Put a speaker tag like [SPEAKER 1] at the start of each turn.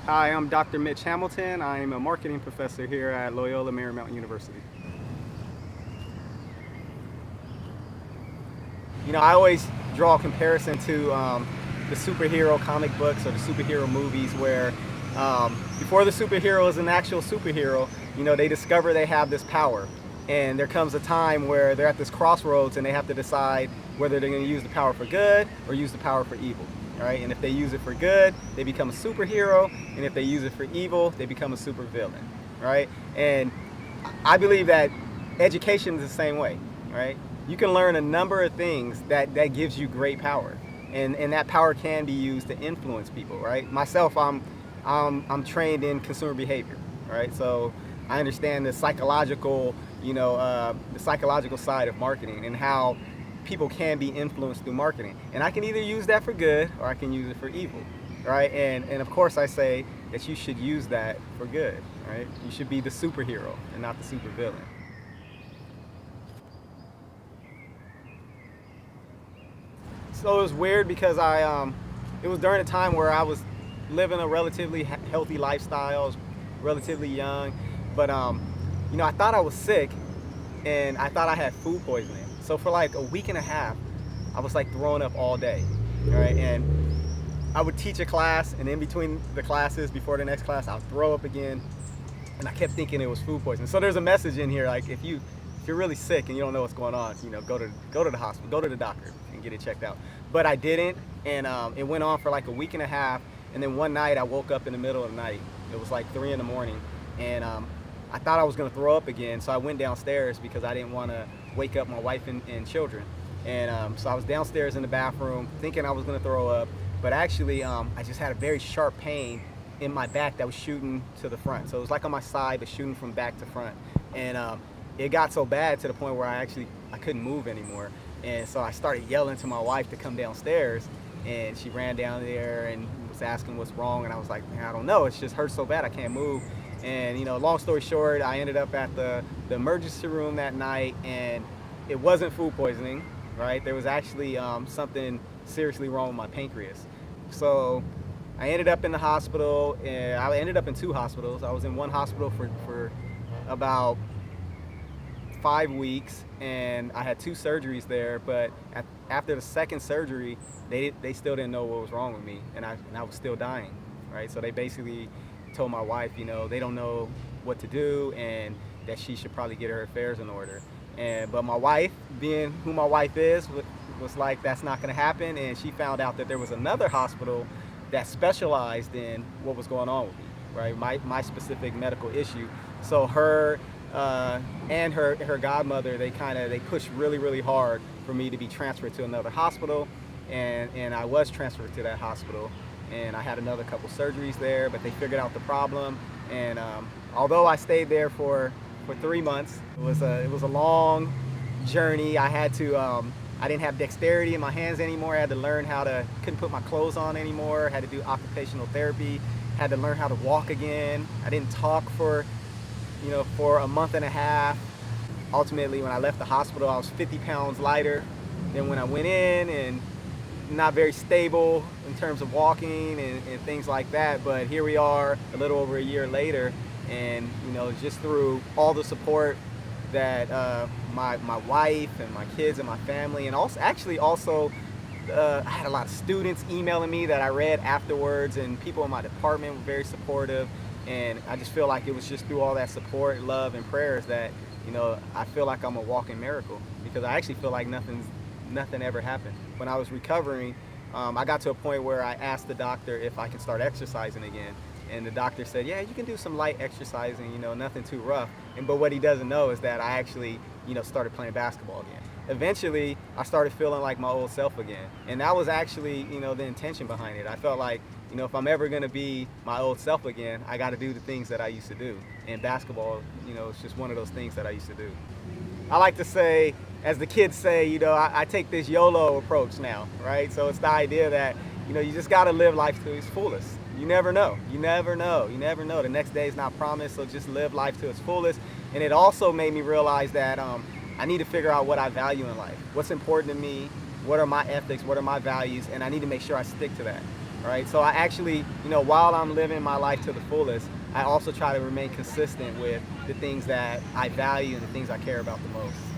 [SPEAKER 1] Hi, I'm Dr. Mitch Hamilton. I'm a marketing professor here at Loyola Marymount University. I always draw a comparison to the superhero comic books or the superhero movies where before the superhero is an actual superhero, they discover they have this power. And there comes a time where they're at this crossroads and they have to decide whether they're going to use the power for good or use the power for evil. Right? And if they use it for good, they become a superhero. And if they use it for evil, they become a supervillain. Right? And I believe that education is the same way. Right? You can learn a number of things that gives you great power. And that power can be used to influence people. Right? Myself, I'm trained in consumer behavior. Right? So I understand the psychological, the psychological side of marketing and how people can be influenced through marketing. And I can either use that for good or I can use it for evil, right? And of course I say that you should use that for good, right? You should be the superhero and not the supervillain. So it was weird because it was during a time where I was living a relatively healthy lifestyle. I was relatively young, but I thought I was sick and I thought I had food poisoning. So for like a week and a half, I was like throwing up all day, right? And I would teach a class, and in between the classes, before the next class, I would throw up again, and I kept thinking it was food poisoning. So there's a message in here, like if you're really sick and you don't know what's going on, go to the hospital, go to the doctor, and get it checked out. But I didn't, and it went on for like a week and a half, and then one night I woke up in the middle of the night. It was like 3 a.m, and I thought I was gonna throw up again, so I went downstairs because I didn't want to wake up my wife and children. And so I was downstairs in the bathroom thinking I was gonna throw up, but actually I just had a very sharp pain in my back that was shooting to the front. So it was like on my side, but shooting from back to front. And it got so bad to the point where I couldn't move anymore. And so I started yelling to my wife to come downstairs, and she ran down there and was asking what's wrong. And I was like, man, I don't know, it just hurts so bad I can't move. And long story short, I ended up at the emergency room that night, and it wasn't food poisoning, right? There was actually something seriously wrong with my pancreas. So I ended up in the hospital, and I ended up in 2 hospitals. I was in one hospital for about 5 weeks, and I had 2 surgeries there. But after the second surgery, they still didn't know what was wrong with me, and I was still dying, right? So they basically told my wife, they don't know what to do, and that she should probably get her affairs in order. But my wife, being who my wife is, was like, that's not going to happen. And she found out that there was another hospital that specialized in what was going on with me, right? My specific medical issue. So her and her godmother, they pushed really, really hard for me to be transferred to another hospital, and I was transferred to that hospital. And I had another couple surgeries there, but they figured out the problem. And although I stayed there for 3 months, it was a long journey. I didn't have dexterity in my hands anymore. I had to learn couldn't put my clothes on anymore. Had to do occupational therapy. Had to learn how to walk again. I didn't talk for a month and a half. Ultimately, when I left the hospital, I was 50 pounds lighter than when I went in, and not very stable in terms of walking and things like that. But here we are a little over a year later, and just through all the support that my wife and my kids and my family, and also I had a lot of students emailing me that I read afterwards, and people in my department were very supportive. And I just feel like it was just through all that support, love, and prayers that I feel like I'm a walking miracle, because I actually feel like nothing ever happened. When I was recovering, I got to a point where I asked the doctor if I can start exercising again. And the doctor said, yeah, you can do some light exercising, nothing too rough. But what he doesn't know is that I actually, started playing basketball again. Eventually, I started feeling like my old self again. And that was actually, the intention behind it. I felt like, if I'm ever going to be my old self again, I got to do the things that I used to do. And basketball, it's just one of those things that I used to do. I like to say, as the kids say, I take this YOLO approach now, right? So it's the idea that, you just got to live life to its fullest. You never know. You never know. You never know. The next day is not promised, so just live life to its fullest. And it also made me realize that I need to figure out what I value in life. What's important to me? What are my ethics? What are my values? And I need to make sure I stick to that, right? So I actually, while I'm living my life to the fullest, I also try to remain consistent with the things that I value and the things I care about the most.